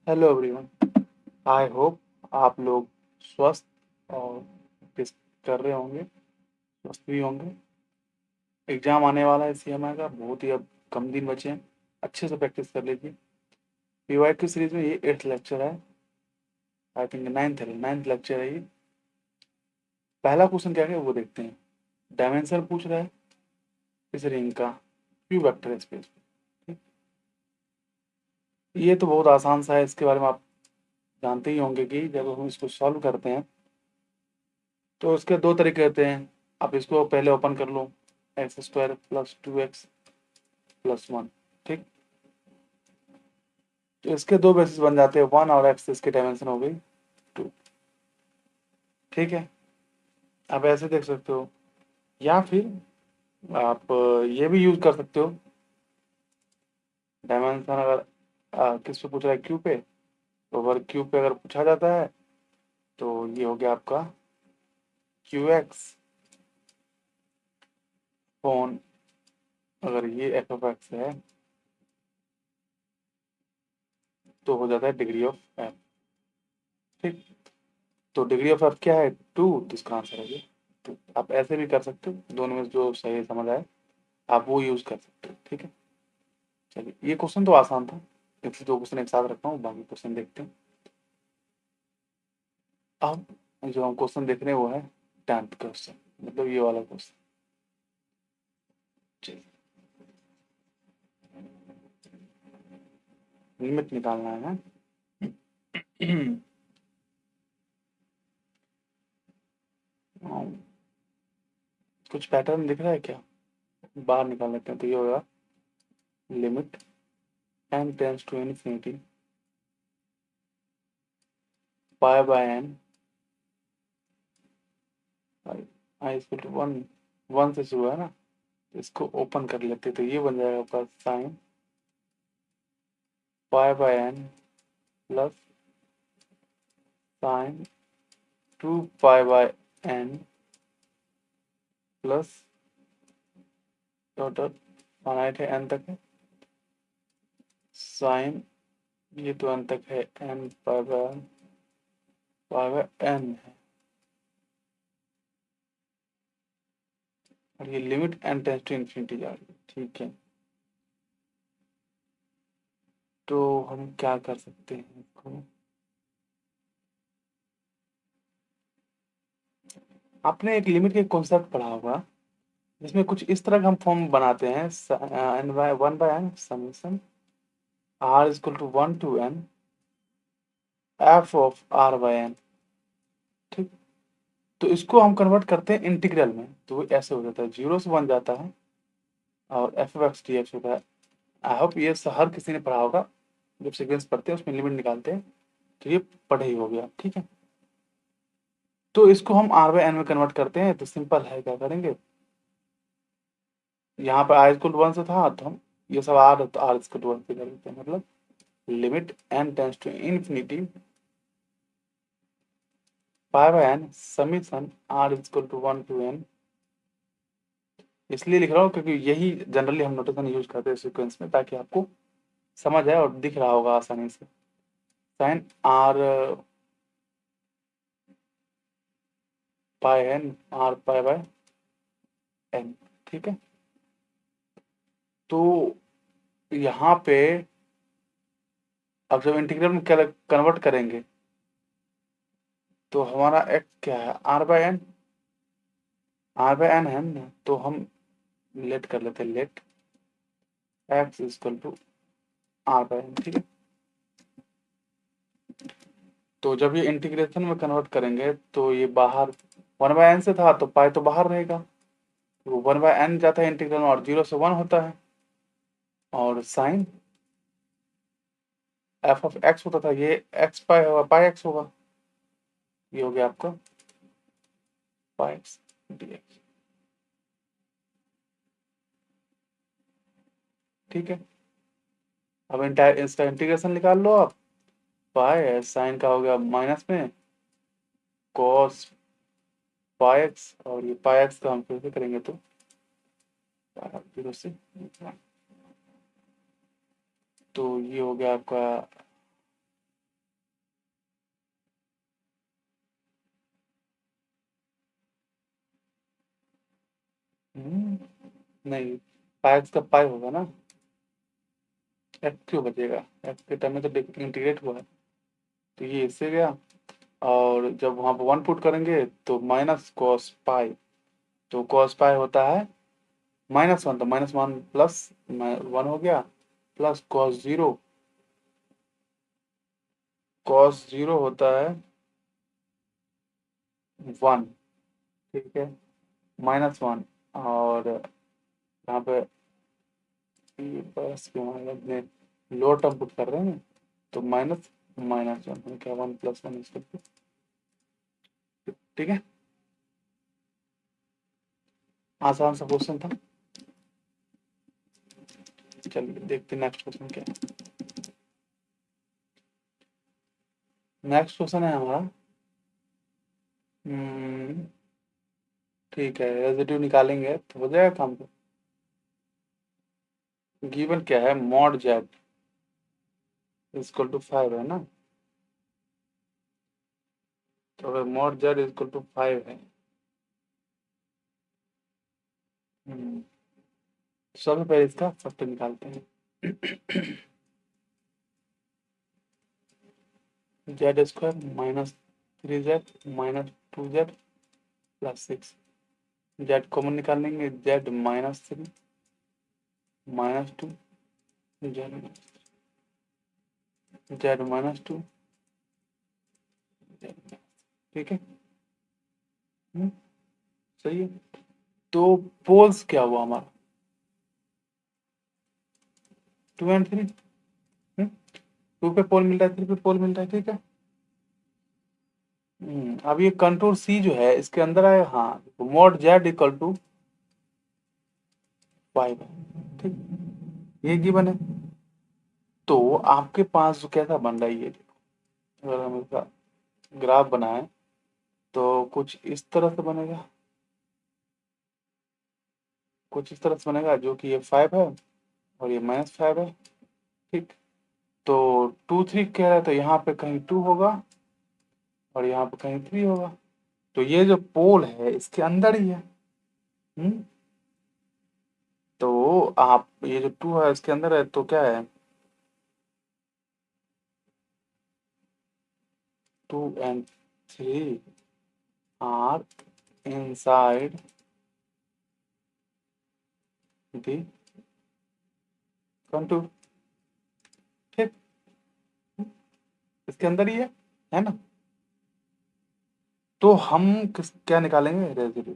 Hello everyone. I hope आप लोग स्वस्थ और किस कर रहे होंगे, स्वस्थ भी होंगे। एग्जाम आने वाला है सीएमए का, बहुत ही अब कम दिन बचे हैं। अच्छे से प्रैक्टिस कर लीजिए। पीवाईक्यू सीरीज में ये 8th लेक्चर है। आई थिंक नाइन्थ लेक्चर है ये। पहला क्वेश्चन क्या है वो देखते हैं। डायमेंशन पूछ रहा है इस रिंग का क्यू वेक्टर स्पेस में। ये तो बहुत आसान सा है, इसके बारे में आप जानते ही होंगे कि जब हम इसको सॉल्व करते हैं तो उसके दो तरीके होते हैं। आप इसको पहले ओपन कर लो, x square plus 2x plus 1। ठीक, तो इसके दो बेसिस बन जाते हैं, 1 और x, इसकी डायमेंशन हो गई 2। ठीक है, आप ऐसे देख सकते हो, या फिर आप ये भी यूज कर सकते हो। डायमेंशन अगर किस पे पूछ रहा है, क्यू पे, तो अगर क्यू पे अगर पूछा जाता है तो ये हो गया आपका क्यू एक्स फोन। अगर ये एफ ऑफ एक्स है तो हो जाता है डिग्री ऑफ एफ। ठीक, तो डिग्री ऑफ एफ क्या है, 2, तो इसका आंसर है ये। तो आप ऐसे भी कर सकते हो, दोनों में जो सही समझ आए आप वो यूज कर सकते हो। ठीक है, चलिए ये क्वेश्चन तो आसान था, इसलिए दो क्वेश्चन एक साथ रखा हूँ, बाकी क्वेश्चन देखते हैं। अब जो हम क्वेश्चन देख रहे हैं वो है 10th क्वेश्चन, मतलब ये वाला क्वेश्चन। चलिए, लिमिट निकालना है। कुछ पैटर्न दिख रहा है क्या, बाहर निकाल लेते हैं। तो ये होगा limit n tends to infinity pi by n I equal to 1। 1 से शुरू है ना, तो इसको ओपन कर लेते हैं। तो ये बन जाएगा आपका sine pi by n plus sign 2 pi by n plus total finite है n तक है साइन, ये तो n तक है n पाई बाय n है, और ये limit n tends to infinity जा रही है। ठीक है, तो हम क्या कर सकते हैं इसको। आपने एक लिमिट के कॉन्सेप्ट पढ़ा होगा, जिसमें कुछ इस तरह का हम फॉर्म बनाते हैं, n by 1/n summation r is equal to 1 to n f of r by n। ठीक, तो इसको हम कन्वर्ट करते हैं इंटीग्रल में, तो वो ऐसे हो जाता है, 0 से 1 जाता है और F of x D x होता है। आई होप ये हर किसी ने पढ़ा होगा, जब सीक्वेंस पढ़ते हैं उसमें लिमिट निकालते हैं, तो ये पढ़े ही हो गया। ठीक है, तो इसको हम आर बाय एन में कन्वर्ट करते हैं। तो सिंपल है, क्या करेंगे, यहाँ पर आर इक्वल टू 1 से था तो हम ये सब आर, तो आर इक्वल टू 1 से कर देते हैं, मतलब limit n tends to infinity pi by n summation r equal to 1 to n। इसलिए लिख रहा हूँ क्योंकि यही जनरली हम नोटेशन यूज करते हैं सीक्वेंस में, ताकि आपको समझ आए और दिख रहा होगा आसानी से। Sine r pi n, r pi by n। ठीक है, तो यहाँ पे अब जब इंटीग्रल में कन्वर्ट करेंगे तो हमारा एक क्या है, r by n, r by n है ना, तो हम लेट कर लेते हैं, let x equal to r by n। ठीक है, तो जब ये इंटीग्रेशन में कन्वर्ट करेंगे तो ये बाहर 1/n से था तो पाई तो बाहर रहेगा, तो 1/n जाता है इंटीग्रल में और 0 से 1 होता है, और साइन एफ ऑफ एक्स होता था, ये एक्स पाई होगा, पाई एक्स होगा। ये हो गया आपका पाई एक्स डी एक्स। ठीक है, अब इसका इंटीग्रेशन निकाल लो आप। पाई साइन का हो गया माइनस में कॉस पाई एक्स, और ये पाई एक्स का हम फिर से करेंगे तो 0 से, तो ये हो गया आपका नहीं, पाई का पाई होगा ना, एफ क्यों बचेगा, एफ के टर्म में तो इंटीग्रेट हुआ है, तो ये इससे गया, और जब वहां पर वन पुट करेंगे तो माइनस कॉस पाई, तो कॉस पाई होता है -1, तो -1 प्लस 1 हो गया, प्लस कॉस जीरो होता है 1, ठीक है, -1, और यहाँ पे ये बस क्यों है, अपने लोअर टर्म पुट कर रहे हैं, तो -1 क्या 1 + 1 इसको, ठीक है, आसान सा क्वेश्चन था। चलिए देखते नेक्स्ट क्वेश्चन क्या है। नेक्स्ट क्वेश्चन है हमारा, हम्म, ठीक है, रेजिड्यू निकालेंगे तो हो जाएगा काम पे। गिवन क्या है, मॉड जेड इक्वल टू 5 है ना, तो अगर मॉड जेड इक्वल टू 5 है, हम्म, सबसे पहले इसका फैक्टर निकालते हैं। Z square -3z -2z +6, Z common निकालेंगे, जेड -3 -2 जेड -2 ठीक है, सही है। तो पोल्स क्या हुआ हमारा, 2 एंड 3, 2 पे पोल मिल रहा है, 3 पे पोल मिल रहा है, ठीक है। अब ये कंटूर सी जो है इसके अंदर आए, हाँ, तो मॉड जेड इक्वल टू 5 है, ठीक, ये गिवन है। तो आपके पास जो कैसा बन रहा है ये देखो, अगर हम इसका ग्राफ बनाएं तो कुछ इस तरह से बनेगा, कुछ इस तरह से बनेगा, जो कि ये 5 है और ये -5 है, ठीक। तो 2 3 कह रहा है, तो यहाँ पे कहीं 2 होगा और यहाँ पे कहीं 3 होगा, तो ये जो पोल है इसके अंदर ही है। हम्म तो आप ये जो 2 है इसके अंदर है, तो क्या है, 2 and 3 are inside the contour, ठीक, इसके अंदर ही है ना। तो हम क्या निकालेंगे, रेजिड्यू,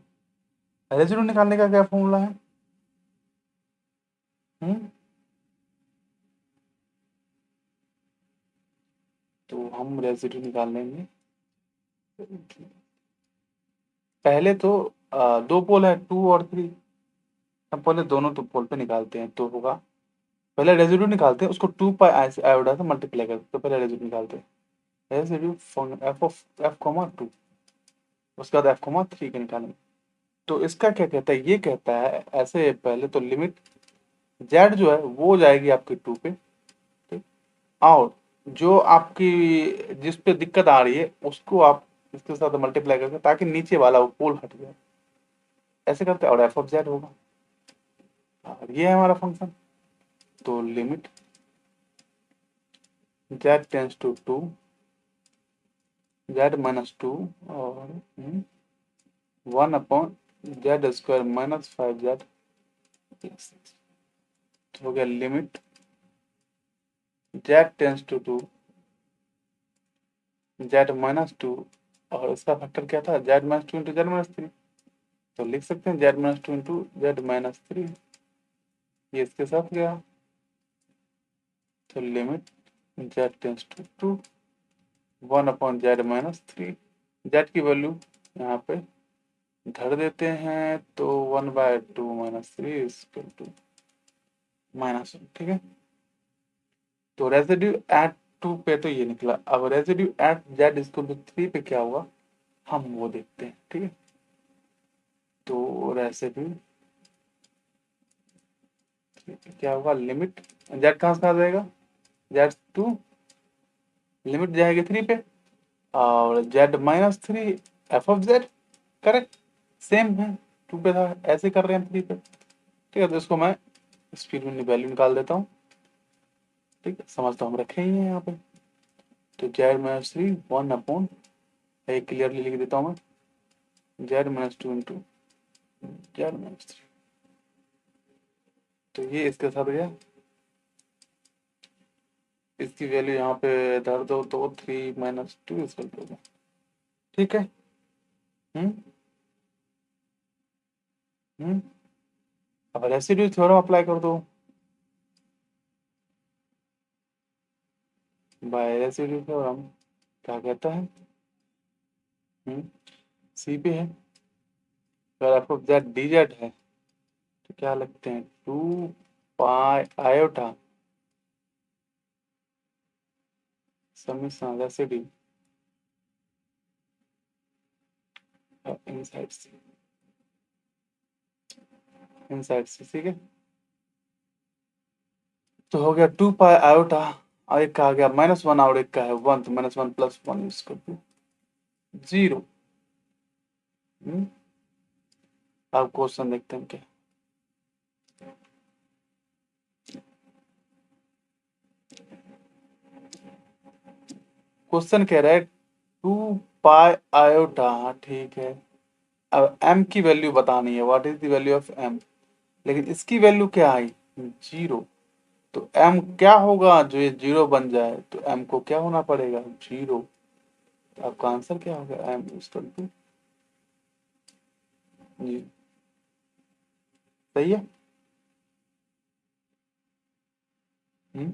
रेजिड्यू निकालने का क्या फॉर्मूला है, हम्म तो हम रेजिड्यू निकाल लेंगे, पहले तो दो पोल है 2 और 3, हम पहले दोनों तो पोल पे निकालते हैं, तो होगा, पहले रेजिड्यू निकालते हैं, उसको 2 पाई आयोडा से मल्टीप्लाई करते हैं, तो पहले रेजिड्यू निकालते हैं, residue F of F comma 2, उसके बाद एफ कॉमा 3 के निकालेंगे। तो इसका क्या कहता है, ये कहता है ऐसे, पहले तो लिमिट जेड जो है वो जाएगी आपकी 2 पे, ठीक, और जो आपकी जिस पे दिक्कत आ रही है उसको आप इसके साथ मल्टीप्लाई करके, ताकि नीचे वाला वो पोल हट जाए, ऐसे करते हैं, और एफ ऑफ जेड होगा, और ये है हमारा फंक्शन। तो limit Z tends to 2, z -2, और 1/z² -5z, हो गया limit Z tends to 2, z -2, और इसका फैक्टर क्या था, जेड -2 इंटू जेड -3, तो लिख सकते हैं जेड -2 इंटू जेड-3, ये इसके साथ गया, तो limit Z tends to 2, 1/z-3, Z की वैल्यू यहाँ पे धर देते हैं, तो 1/2 -3 इक्वल टू -1, ठीक है। तो रेजिड्यू एट 2 पे तो ये निकला, अब residue at z equal to 3 पे क्या हुआ, हम वो देखते हैं, ठीक है। तो रेजिड्यू क्या होगा, लिमिट जेड कहाँ से आ जाएगा, जेड 2, लिमिट जाएगी 3 पे, और Z -3 F of Z, correct, same है, 2 पे था, ऐसे कर रहे हैं 3 पे। ठीक है, तो इसको मैं स्पीड में वैल्यू निकाल देता हूँ। ठीक है, समझ तो हम रखे ही हैं यहाँ पे। तो जेड माइनस 3 1 एक क्लियरली लिख देता हूँ मैं, Z minus 2 into Z minus 3। तो ये इसके साथ गया, इसकी वैल्यू यहाँ पे धर दो तो 3 माइनस 2 इसका होगा। ठीक है। हम्म हम्म अब रेसिड्यू थ्योरम अप्लाई कर दो। बाय रेसिड्यू थ्योरम क्या कहता है? हम्म सी पे है, अगर आपको जेड डी जेड है तो क्या लगते हैं, 2 पाई आयोटा समीशन रेसिड्यू इनसाइड से, इनसाइड से। ठीक है, तो हो गया 2 पाई आयोटा, और एक का आ गया -1 और एक का है 1, तो -1 प्लस 1 इसको 0। अब क्वेश्चन देखते हैं क्या। क्वेश्चन कह रहा है 2 पाई आयोटा। ठीक है, अब m की वैल्यू बतानी है, what is the value of m। लेकिन इसकी वैल्यू क्या आई, 0। तो m क्या होगा जो ये 0 बन जाए, तो m को क्या होना पड़ेगा, 0। तो आपका आंसर क्या होगा, m इक्वल टू 0। सही है। हम्म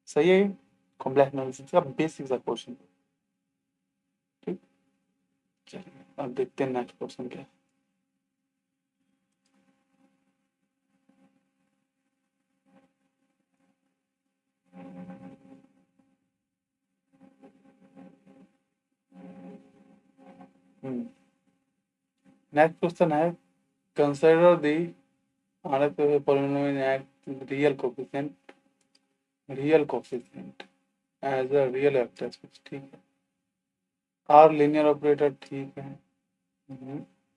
सही है, कॉम्प्लेक्स एनालिसिस का बेसिक सा क्वेश्चन। ठीक, चलिए अब देखते हैं नेक्स्ट क्वेश्चन क्या है। नेक्स्ट क्वेश्चन है, consider the unexpressible polynomial act real coefficient as a real vector space. ठीक है, आर लीनियर ऑपरेटर। ठीक है।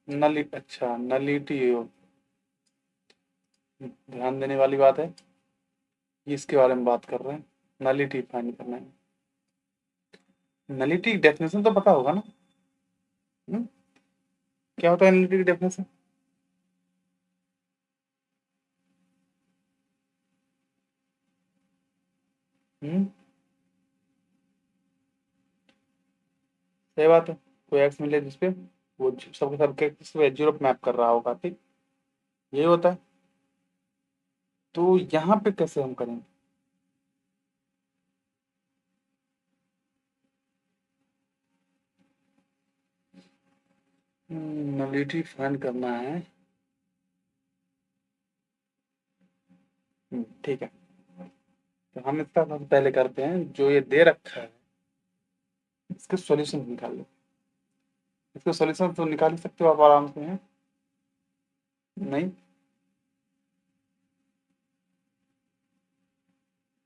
नली अच्छा नलिटी हो, ध्यान देने वाली बात है, इसके बारे में बात कर रहे हैं, नलिटी फाइंड करना है। नलिटी की डेफिनेशन तो पता होगा ना। हम्म? क्या होता है नलिटी की डेफिनेशन? हम्म सही बात है, कोई एक्स मिले जिसपे वो सबके सबके जीरो पे मैप कर रहा होगा। ठीक, यही होता है। तो यहाँ पे कैसे हम करेंगे? नलिटी फाइंड करना है। ठीक है, तो हम इसका सबसे पहले करते हैं, जो ये दे रखा है इसके सॉल्यूशन निकाल लो। इसके सॉल्यूशन तो निकाल ही सकते हो आप आराम से हैं। नहीं,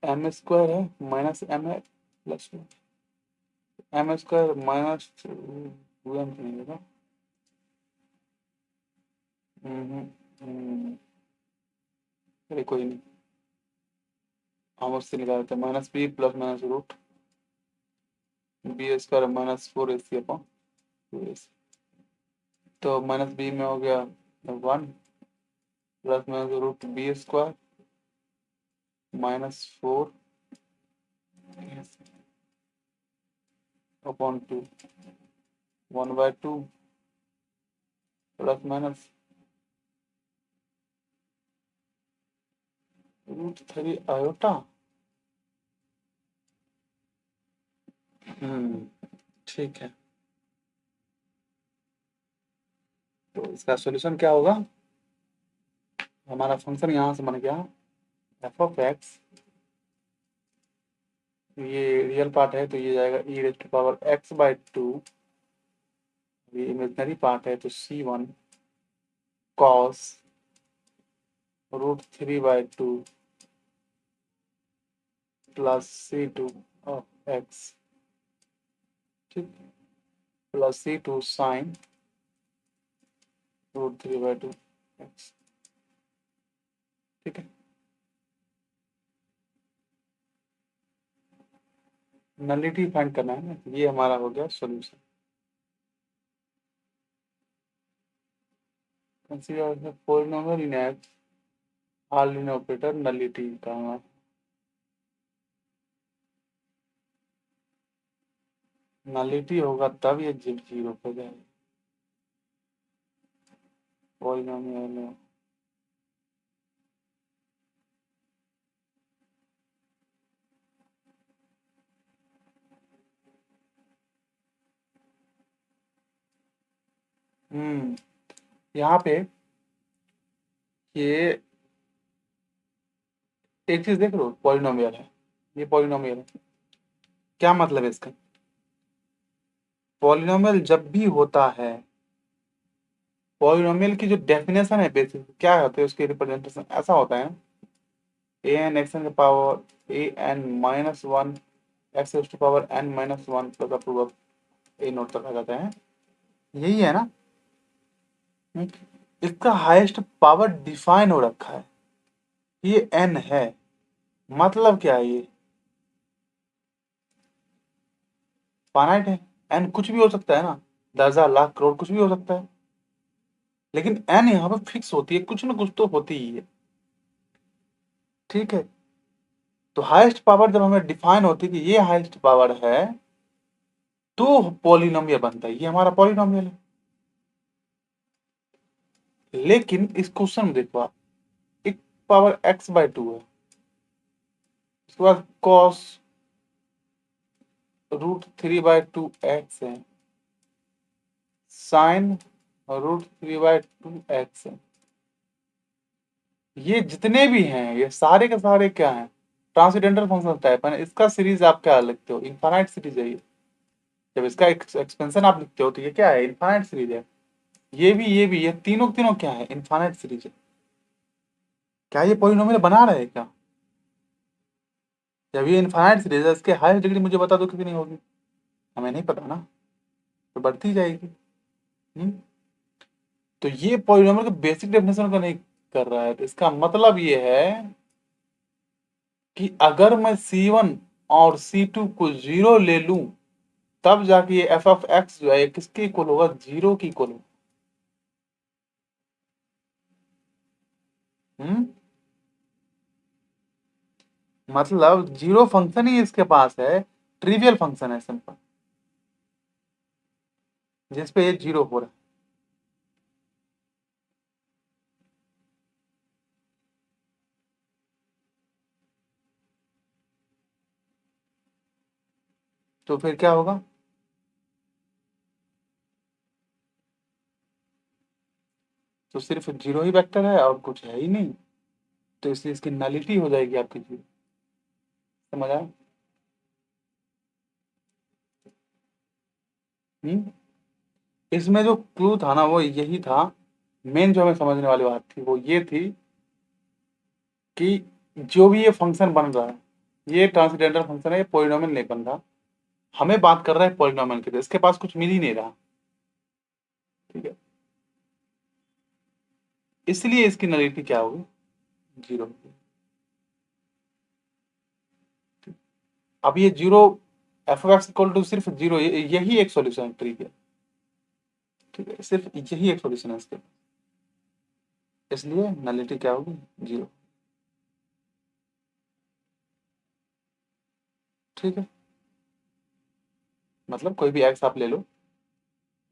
एम स्क्वायर है माइनस एम है plus m square minus 2m नहीं होगा। हम्म, हम्म, चलिए कोई नहीं, हम उससे निकालते हैं -b plus minus root b square -4ac upon 2ac। तो -b में हो गया 1 plus minus root b square -4 upon 2 1/2 plus minus √3 iota. ठीक है, तो इसका सॉल्यूशन क्या होगा, हमारा फंक्शन यहाँ से बन गया f(x), ये रियल पार्ट है तो ये जाएगा e⁻x/2, ये इमेजिनरी पार्ट है तो c1 cos √3/2 plus c2 of x। ठीक, प्लस c2 साइन √3/2 x। ठीक है, नलिटी फाइंड करना है ना, ये हमारा हो गया solution. Consider polynomial in x, all in operator nullity का नलिटी होगा तब ये जब 0 पे जाएगा। पॉलिनोमियल यहाँ पे ये एक चीज देख लो, पॉलिनोमियल है, ये पॉलिनोमियल है। क्या मतलब है इसका? पॉलिनोमियल जब भी होता है, पॉलिनोमियल की जो डेफिनेशन है बेसिक क्या होता है, उसकी रिप्रेजेंटेशन ऐसा होता है, a n x n power a n minus one x two power n minus one plus अप्रूव ए नोट तक आ जाता है, यही है ना। हम्म, इसका हाईएस्ट पावर डिफाइन हो रखा है, ये एन है। मतलब क्या है ये? फाइनाइट है। एन कुछ भी हो सकता है ना, 10,000 लाख करोड़ कुछ भी हो सकता है, लेकिन एन यहाँ पे फिक्स होती है, कुछ ना कुछ तो होती ही है। ठीक है, तो हाईएस्ट पावर जब हमें डिफाइन होती है कि ये हाईएस्ट पावर है, तो पॉलिनोमियल बनता है, ये हमारा पॉलिनोमियल है। लेकिन इस क्वेश्चन में देखो आप, एक पावर x/2 है, उसके बाद cos √3/2 x है, साइन √3/2 x है। ये जितने भी हैं ये सारे के सारे क्या हैं? ट्रांसेंडेंटल फंक्शन टाइप है ना। इसका सीरीज आप क्या लिखते हो? इनफाइनाइट सीरीज है ये। जब इसका एक्सपेंशन आप लिखते हो तो ये क्या है? इनफाइनाइट सीरीज है। ये तीनों तीनों क्या है? इनफाइनाइट सीरीज है। क्या ये पॉलिनोमियल बना रहे हैं क्या? जब ये इनफाइनाइट सीरीज है, इसके हाईएस्ट डिग्री मुझे बता दो कितनी होगी। हमें नहीं पता ना, तो बढ़ती जाएगी। हम्म तो ये पॉलिनोमियल के बेसिक डेफिनेशन को नहीं कर रहा है, तो इसका मतलब ये है कि अगर मैं C1 और C2 को 0 ले लूं, तब जाके ये f(x) जो है ये किसके इक्वल होगा? 0 की इक्वल होगा। हम्म मतलब जीरो फंक्शन ही इसके पास है, ट्रिवियल फंक्शन है सिंपल, जिसपे ये 0 हो रहा है। तो फिर क्या होगा? तो सिर्फ 0 ही वेक्टर है और कुछ है ही नहीं, तो इसलिए इसकी नलिटी हो जाएगी आपकी 0। समझ आया? हम्म इसमें जो क्लू था ना वो यही था, मेन जो हमें समझने वाली बात थी वो ये थी कि जो भी ये फंक्शन बन रहा है, ये ट्रांसडेंडल फंक्शन है, ये पॉलिनोमियल नहीं बन रहा। हमें बात कर रहा है पॉलिनोमियल की, तो इसके पास कुछ मिल ही नहीं रहा। ठीक है, इसलिए इसकी नलिटी क्या होगी? 0 होगी। अब ये 0, f(x) इक्वल टू सिर्फ 0, यही एक सॉल्यूशन है ट्री के। ठीक है, सिर्फ यही एक सॉल्यूशन है इसके, इसलिए नलिटी क्या होगी? 0। ठीक है, मतलब कोई भी एक्स आप ले लो,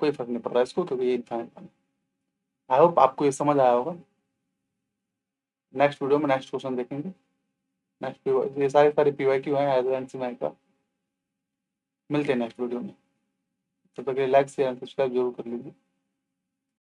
कोई फर्क नहीं पड़ रहा है इसको, क्योंकि ये इनफाइनाइट है। आई होप आपको ये समझ आया होगा। नेक्स्ट वीडियो में नेक्स्ट क्वेश्चन देखेंगे। नेक्स्ट ये सारे सारे PYQ हैं एज एन सी का। मिलते हैं नेक्स्ट वीडियो में। तब तक के लिए लाइक शेयर एंड सब्सक्राइब जरूर कर लीजिए।